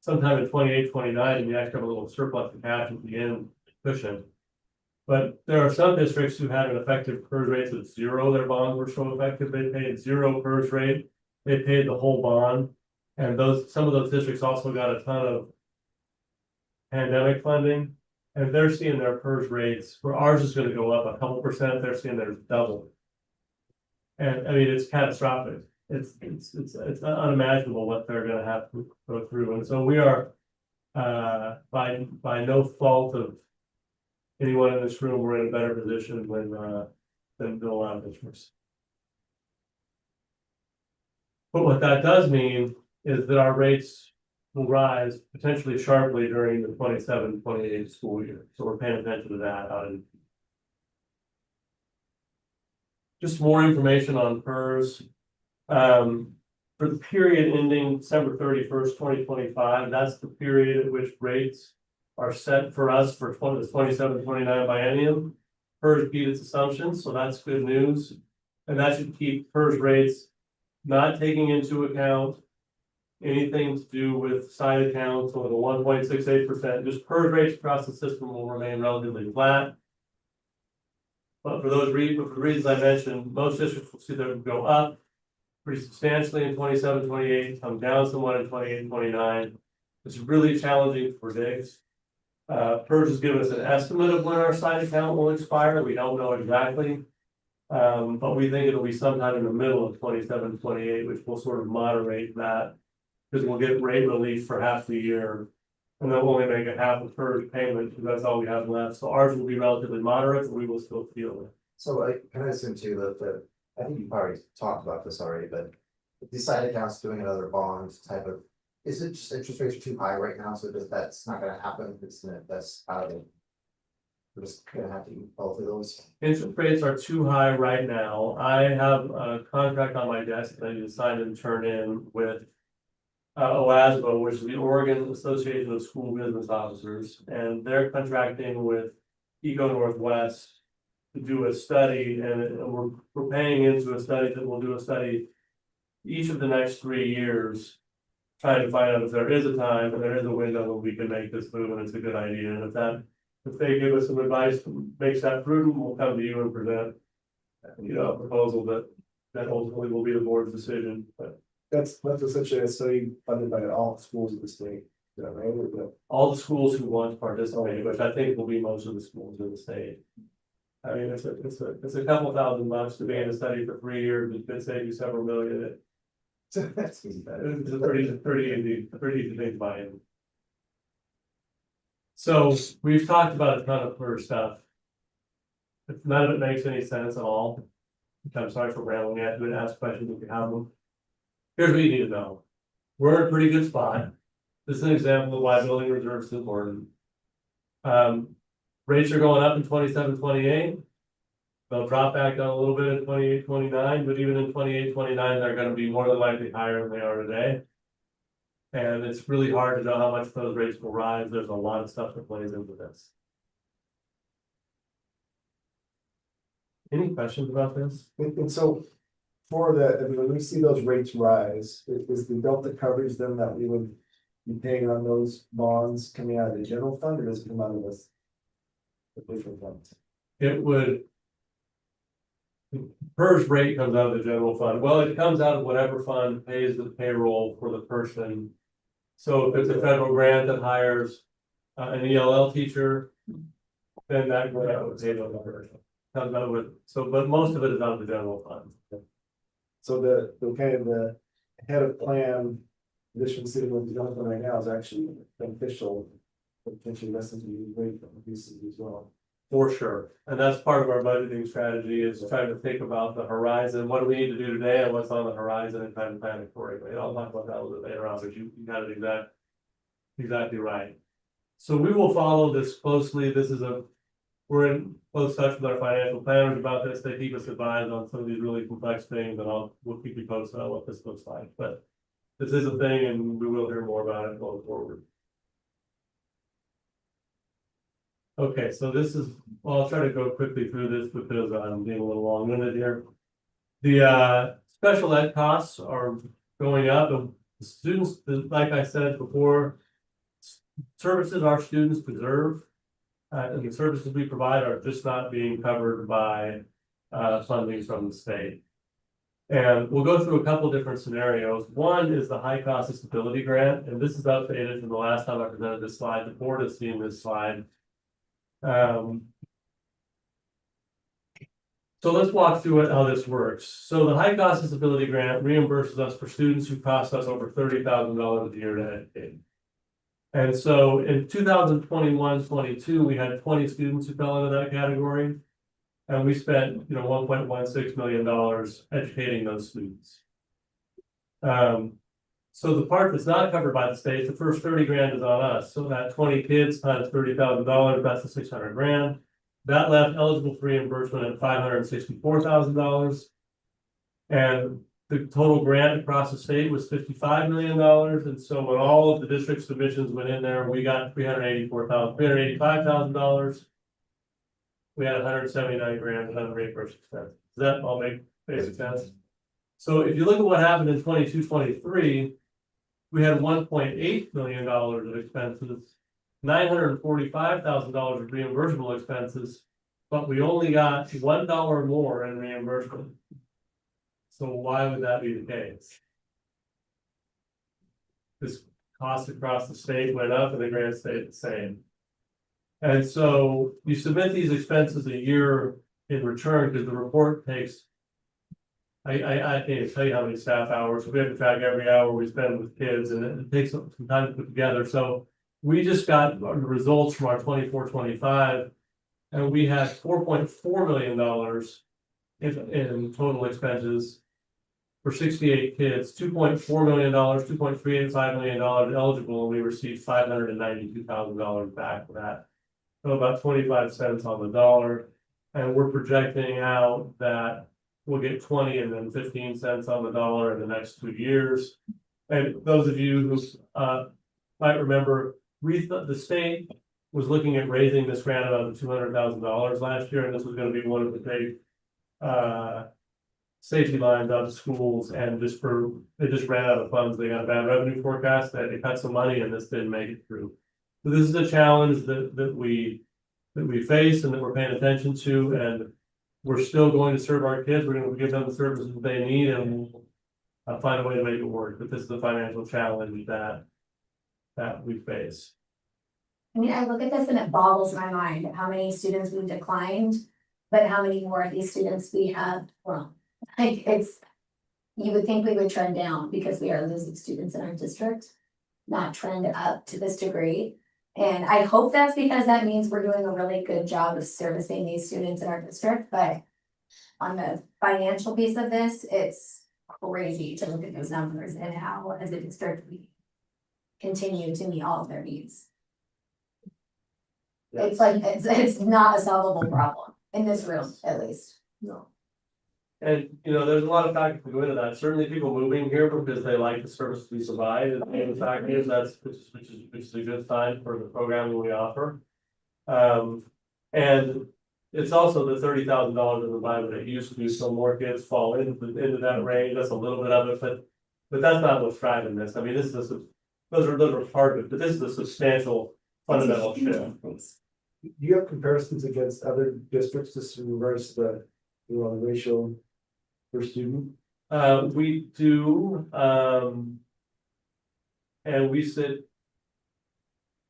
C: sometime in 28-29, and you actually have a little surplus of cash at the end cushion. But there are some districts who had an effective PERS rate of 0. Their bonds were so effective, they paid 0 PERS rate. They paid the whole bond. And some of those districts also got a ton of pandemic funding. And they're seeing their PERS rates, where ours is going to go up a couple percent, they're seeing theirs double. And I mean, it's catastrophic. It's unimaginable what they're going to have to go through. And so we are by no fault of anyone in this room, we're in a better position than a lot of districts. But what that does mean is that our rates will rise potentially sharply during the 27-28 school year. So we're paying attention to that. Just more information on PERS. For the period ending December 31st, 2025, that's the period at which rates are set for us for the 27-29 biennium. PERS beat its assumptions, so that's good news. And that should keep PERS rates not taking into account anything to do with side accounts or the 1.68%, just PERS rates across the system will remain relatively flat. But for those reasons, I mentioned, most districts will see them go up pretty substantially in 27, 28, come down somewhat in 28, 29. It's really challenging to predict. PERS has given us an estimate of when our side account will expire. We don't know exactly. But we think it'll be sometime in the middle of 27, 28, which will sort of moderate that. Because we'll get rate relief for half the year. And then we'll only make a half a PERS payment, because that's all we have left. So ours will be relatively moderate, but we will still feel it.
I: So can I assume too that I think you've already talked about this already, but these side accounts doing another bond type of, is it just interest rates are too high right now, so that's not gonna happen, that's out of it. We're just gonna have to eat both of those.
C: Interest rates are too high right now. I have a contract on my desk that I need to sign and turn in with OASBO, which is the Oregon Association of School Business Officers, and they're contracting with Eco Northwest to do a study, and we're paying into a study that will do a study each of the next 3 years, trying to find out if there is a time and there is a window when we can make this move and it's a good idea. And if they give us some advice that makes that prudent, we'll come to you and present, a proposal that ultimately will be the board's decision, but.
G: That's essentially a study funded by all schools in the state, is that right? Or
C: All the schools who want to participate, which I think will be most of the schools in the state. I mean, it's a couple $1,000 to be in a study for 3 years, it could save you several million.
I: That's easy.
C: It's a pretty easy thing to buy in. So we've talked about a ton of PERS stuff. If none of it makes any sense at all, I'm sorry for rambling at you and ask questions if you have them. Here's what you need to know. We're in a pretty good spot. This is an example of why building reserves is important. Rates are going up in 27, 28. They'll drop back down a little bit in 28, 29, but even in 28, 29, they're going to be more than likely higher than they are today. And it's really hard to know how much those rates will rise. There's a lot of stuff that plays into this. Any questions about this?
G: And so for when we see those rates rise, is the delta coverage then that we would be paying on those bonds coming out of the general fund, or does it come out of this? A different fund?
C: It would. PERS rate comes out of the general fund. Well, it comes out of whatever fund pays the payroll for the person. So if it's a federal grant that hires an ELL teacher, then that grant would pay the person. Comes out with, but most of it is out of the general fund.
G: So the kind of the head of plan, addition sitting with the general fund right now is actually beneficial. Potentially lessons we rate increases as well.
C: For sure, and that's part of our budgeting strategy is trying to think about the horizon, what do we need to do today and what's on the horizon and trying to plan accordingly. I'll talk about that a little bit later on, but you got it exactly right. So we will follow this closely. We're in close touch with our financial planners about this. They keep us advised on some of these really complex things, and we'll keep you posted on what this looks like. But this is a thing, and we will hear more about it going forward. Okay, so I'll try to go quickly through this because I'm being a little long-winded here. The special ed costs are going up. The students, like I said before, services our students deserve, and the services we provide are just not being covered by funding from the state. And we'll go through a couple different scenarios. One is the high cost of stability grant, and this is updated from the last time I presented this slide. The board has seen this slide. So let's walk through how this works. So the high cost disability grant reimburses us for students who cost us over $30,000 a year to educate. And so in 2021-22, we had 20 students who fell into that category. And we spent, $1.16 million educating those students. So the part that's not covered by the state, the first 30 grand is on us. So that 20 kids times $30,000, that's the 600 grand. That left eligible for reimbursement at $564,000. And the total grant across the state was $55 million. And so when all of the district submissions went in there, we got $385,000. We had 179 grand on reimbursed expense. Does that all make basic sense? So if you look at what happened in 22-23, we had $1.8 million of expenses, $945,000 of reimbursable expenses, but we only got $1 more in reimbursement. So why would that be the case? This cost across the state went up and the grant stayed the same. And so you submit these expenses a year in return, because the report takes. I can't tell you how many staff hours, we have to track every hour we spend with kids, and it takes some time to put together, so. We just got the results from our 24-25, and we had $4.4 million in total expenses. For 68 kids, $2.4 million, $2.385 million eligible, and we received $592,000 back for that. So about 25 cents on the dollar, and we're projecting out that we'll get 20 and then 15 cents on the dollar in the next 2 years. And those of you who might remember, the state was looking at raising this grant about $200,000 last year, and this was going to be one of the big safety lines out of schools, and they just ran out of funds. They got a bad revenue forecast, they cut some money, and this didn't make it through. So this is a challenge that we face and that we're paying attention to, and we're still going to serve our kids. We're going to give them the services they need, and we'll find a way to make it work. But this is the financial challenge that we face.
B: I mean, I look at this and it boggles my mind how many students we've declined, but how many more of these students we have, well, like you would think we would trend down because we are losing students in our district, not trend up to this degree. And I hope that's because that means we're doing a really good job of servicing these students in our district, but on the financial piece of this, it's crazy to look at those numbers and how as a district we continue to meet all of their needs. It's like, it's not a solvable problem in this room, at least.
C: No. And, there's a lot of factors that go into that. Certainly people moving here because they like the service we provide, and the fact is which is a good sign for the programming we offer. And it's also the $30,000 in the Bible that used to be, so more kids fall into that range. That's a little bit of it, but that's not what's driving this. I mean, those are part of it, but this is a substantial fundamental shift.
G: Do you have comparisons against other districts just in regards to the ratio per student?
C: We do, and we sit.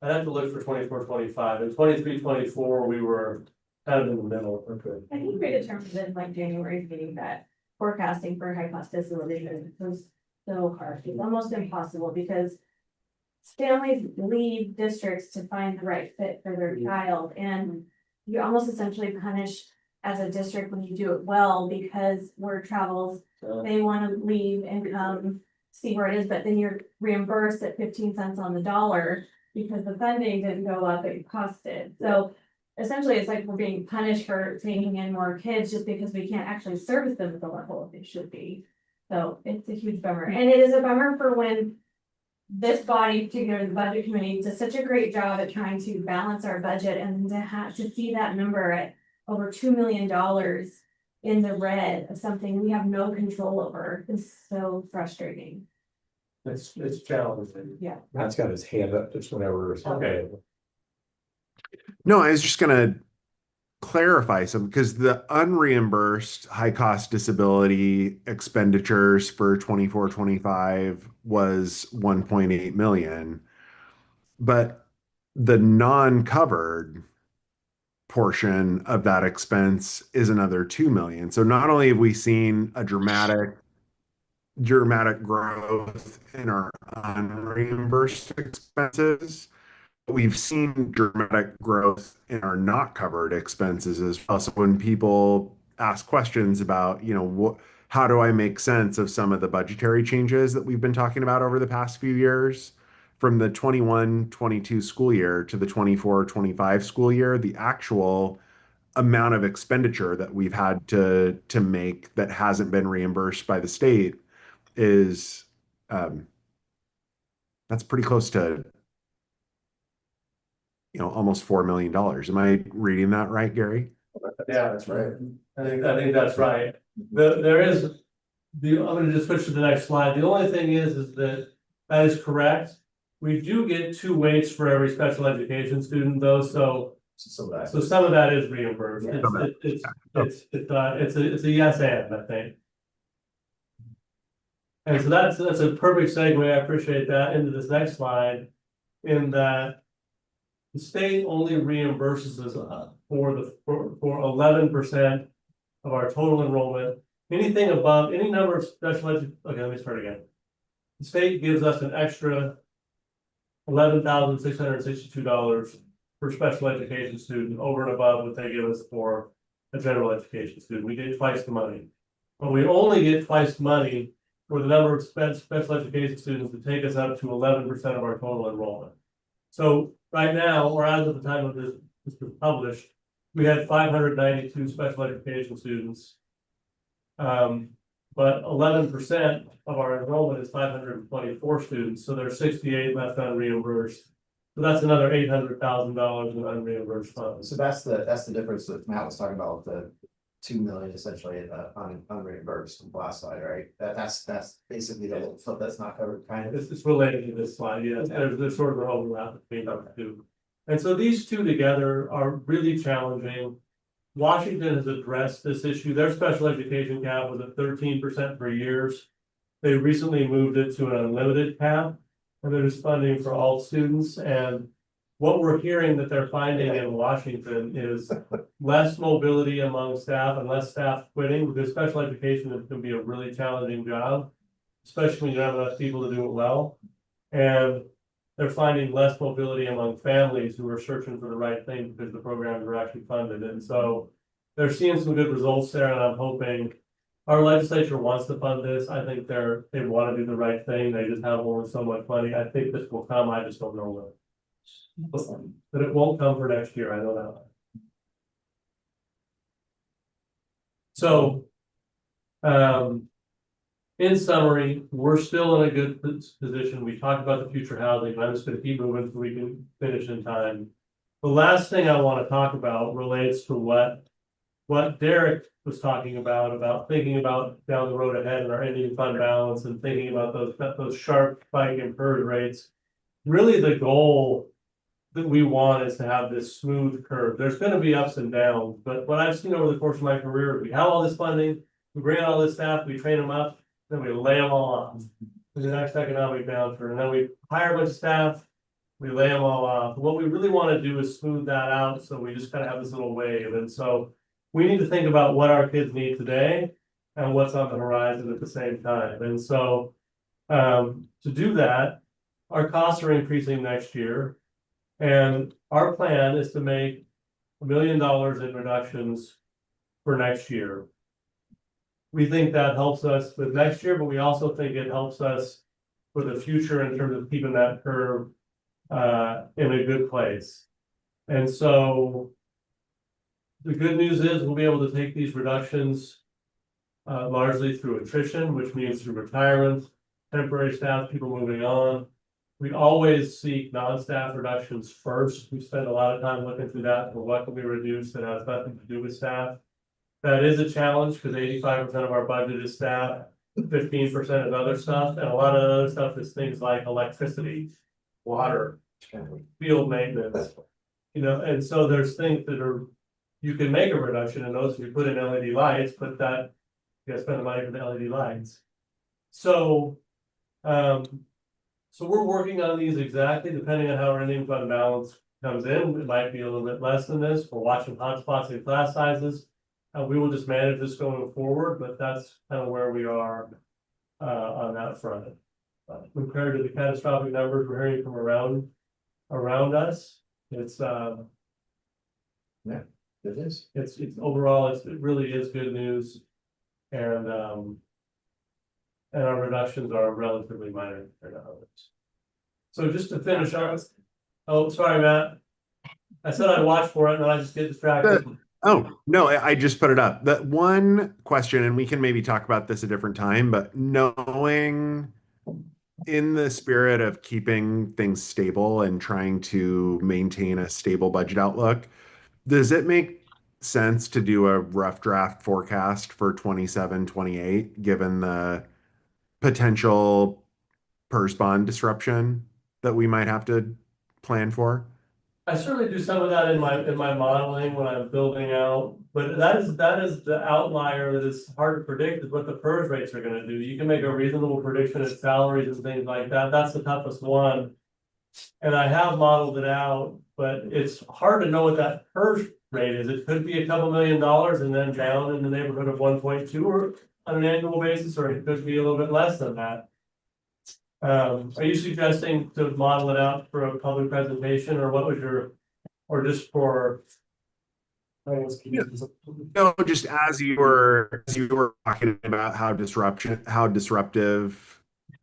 C: I have to look for 24-25, and 23-24, we were kind of in the middle. Okay.
E: I think we determined in like January's meeting that forecasting for high cost disability was so hard. It's almost impossible because families leave districts to find the right fit for their child, and you almost essentially punish as a district when you do it well, because word travels, they want to leave and come see where it is, but then you're reimbursed at 15 cents on the dollar because the funding didn't go up, it costed. So essentially it's like we're being punished for taking in more kids just because we can't actually service them at the level they should be. So it's a huge bummer, and it is a bummer for when this body, particularly the budget committee, does such a great job at trying to balance our budget, and to have to see that number at over $2 million in the red of something we have no control over is so frustrating.
C: It's challenging.
E: Yeah.
D: Matt's got his hand up just whenever.
C: Okay.
A: No, I was just gonna clarify some, because the unreimbursed high cost disability expenditures for 24-25 was 1.8 million, but the non-covered portion of that expense is another 2 million. So not only have we seen a dramatic growth in our unreimbursed expenses, we've seen dramatic growth in our not covered expenses as well. So when people ask questions about, how do I make sense of some of the budgetary changes that we've been talking about over the past few years, from the 21-22 school year to the 24-25 school year, the actual amount of expenditure that we've had to make that hasn't been reimbursed by the state is that's pretty close to almost $4 million. Am I reading that right, Gary?
C: Yeah, that's right. I think that's right. I'm gonna just switch to the next slide. The only thing is that That is correct. We do get 2 weights for every special education student though, so
D: So that.
C: some of that is reimbursed.
D: Yeah.
C: It's a yes and, I think. And so that's a perfect segue, I appreciate that, into this next slide, in that the state only reimburses us for 11% of our total enrollment. Anything above, any number of okay, let me start again. The state gives us an extra $11,662 per special education student over and above what they give us for a general education student. We get twice the money. But we only get twice the money for the number of special education students to take us up to 11% of our total enrollment. So right now, or as of the time of this was published, we had 592 special education students. But 11% of our enrollment is 524 students, so there's 68 left unreimbursed. So that's another $800,000 in unreimbursed funds.
I: So that's the difference that Matt was talking about with the 2 million essentially unreimbursed from last slide, right? That's basically the little stuff that's not covered, kind of.
C: It's related to this slide, yes. There's sort of an overlap between those two. And so these two together are really challenging. Washington has addressed this issue. Their special education cap was at 13% for years. They recently moved it to an unlimited cap, and they're just funding for all students. And what we're hearing that they're finding in Washington is less mobility among staff and less staff quitting, because special education is going to be a really challenging job, especially when you don't have enough people to do it well. And they're finding less mobility among families who are searching for the right thing because the programs are actually funded. And so they're seeing some good results there, and I'm hoping our legislature wants to fund this. I think they want to do the right thing. They just have only so much money. I think this will come. I just don't know when. But it won't come for next year. I know that. So, in summary, we're still in a good position. We talked about the future housing, and I'm just going to keep moving so we can finish in time. The last thing I want to talk about relates to what Derek was talking about thinking about down the road ahead in our ending fund balance and thinking about those sharp spike in PERS rates. Really, the goal that we want is to have this smooth curve. There's going to be ups and downs, but what I've seen over the course of my career, we have all this funding, we bring in all this staff, we train them up, then we lay them all off in the next economic downturn, and then we hire a bunch of staff, we lay them all off. What we really want to do is smooth that out, so we just kind of have this little wave. And so we need to think about what our kids need today and what's on the horizon at the same time. And so to do that, our costs are increasing next year, and our plan is to make $1 million in reductions for next year. We think that helps us with next year, but we also think it helps us for the future in terms of keeping that curve in a good place. And so the good news is we'll be able to take these reductions largely through attrition, which means through retirement, temporary staff, people moving on. We always seek non-staff reductions first. We spend a lot of time looking through that for what can be reduced that has nothing to do with staff. That is a challenge because 85% of our budget is staff, 15% is other stuff, and a lot of other stuff is things like electricity, water, field maintenance, and so there's things that are, you can make a reduction in those if you put in LED lights, but that you gotta spend the money for the LED lights. So, so we're working on these exactly, depending on how our ending fund balance comes in. It might be a little bit less than this. We're watching hotspots in class sizes. We will just manage this going forward, but that's kind of where we are on that front. Compared to the catastrophic numbers we're hearing from around us, it's
I: It is.
C: it's overall, it really is good news. And our reductions are relatively minor compared to others. So just to finish our, oh, sorry, Matt. I said I'd watch for it and then I just get distracted.
A: Oh, no, I just put it up. That one question, and we can maybe talk about this a different time, but knowing in the spirit of keeping things stable and trying to maintain a stable budget outlook, does it make sense to do a rough draft forecast for 27, 28, given the potential PERS bond disruption that we might have to plan for?
C: I certainly do some of that in my modeling when I'm building out, but that is the outlier that is hard to predict is what the PERS rates are gonna do. You can make a reasonable prediction of salaries and things like that. That's the toughest one. And I have modeled it out, but it's hard to know what that PERS rate is. It could be a couple $1 million and then down in the neighborhood of 1.2 or on an annual basis, or it could be a little bit less than that. Are you suggesting to model it out for a public presentation, or what was your, or just for?
A: No, just as you were talking about how disruptive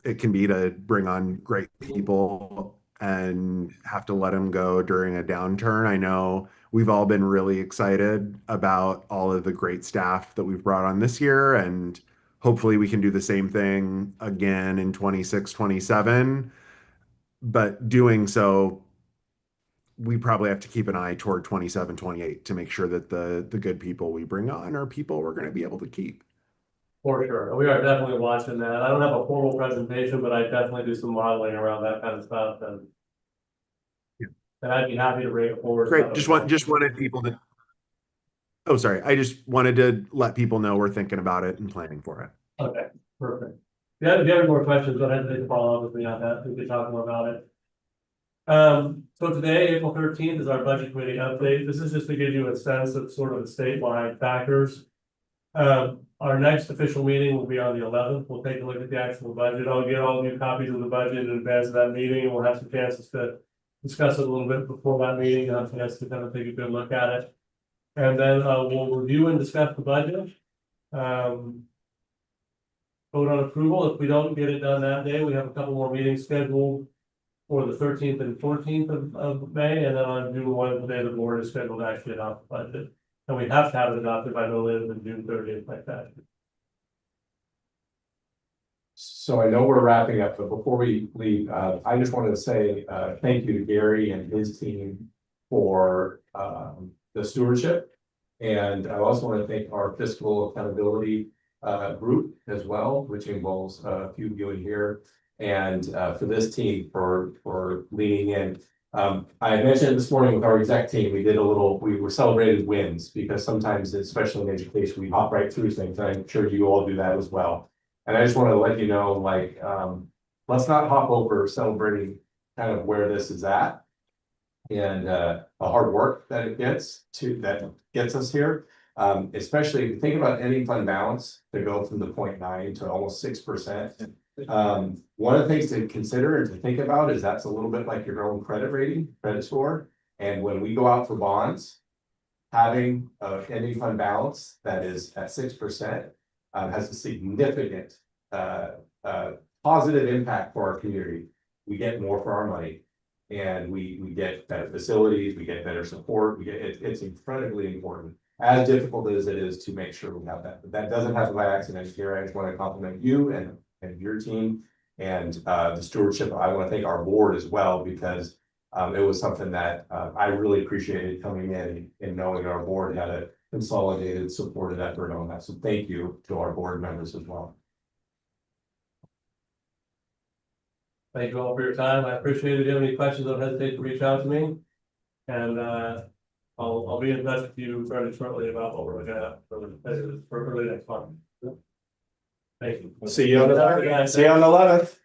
A: it can be to bring on great people and have to let them go during a downturn. I know we've all been really excited about all of the great staff that we've brought on this year, and hopefully we can do the same thing again in 26, 27. But doing so, we probably have to keep an eye toward 27, 28 to make sure that the good people we bring on are people we're going to be able to keep.
C: For sure, we are definitely watching that. I don't have a formal presentation, but I definitely do some modeling around that kind of stuff, and.
A: Yeah.
C: And I'd be happy to bring it forward.
A: Great, just wanted people to. Oh, sorry, I just wanted to let people know we're thinking about it and planning for it.
C: Okay, perfect. If you have any more questions, don't hesitate to follow up with me on that. We can talk more about it. So today, April 13th, is our budget committee update. This is just to give you a sense of sort of the statewide factors. Our next official meeting will be on the 11th. We'll take a look at the actual budget. I'll get all new copies of the budget in advance of that meeting, and we'll have some chances to discuss it a little bit before that meeting, and have a chance to kind of take a good look at it. And then we'll review and discuss the budget. Vote on approval. If we don't get it done that day, we have a couple more meetings scheduled for the 13th and 14th of May, and then on June 1, the day the board is scheduled to actually adopt the budget. And we have to have it adopted by no later than June 30th, like that.
D: So I know we're wrapping up, but before we leave, I just wanted to say, thank you to Gary and his team for, the stewardship. And I also want to thank our fiscal accountability, group as well, which involves a few of you in here. And, for this team for leaning in. I mentioned this morning with our exec team, we were celebrated wins, because sometimes, especially in education, we hop right through things. And I'm sure you all do that as well. And I just want to let you know, like, let's not hop over celebrating kind of where this is at. And the hard work that it gets us here. Especially if you think about ending fund balance to go from the 0.9 to almost 6%. One of the things to consider and to think about is that's a little bit like your own credit rating, credit score. And when we go out for bonds, having a ending fund balance that is at 6% has a significant positive impact for our community. We get more for our money, and we get better facilities, we get better support. It's incredibly important. As difficult as it is to make sure we have that, but that doesn't happen by accident. Here, I just want to compliment you and your team and the stewardship. I want to thank our board as well, because it was something that I really appreciated coming in and knowing our board had a consolidated, supported effort on that. So thank you to our board members as well.
C: Thank you all for your time. I appreciate it. If you have any questions, don't hesitate to reach out to me. And I'll be in touch with you fairly shortly about what we're looking at for early next month. Thank you.
D: See you on the 11th.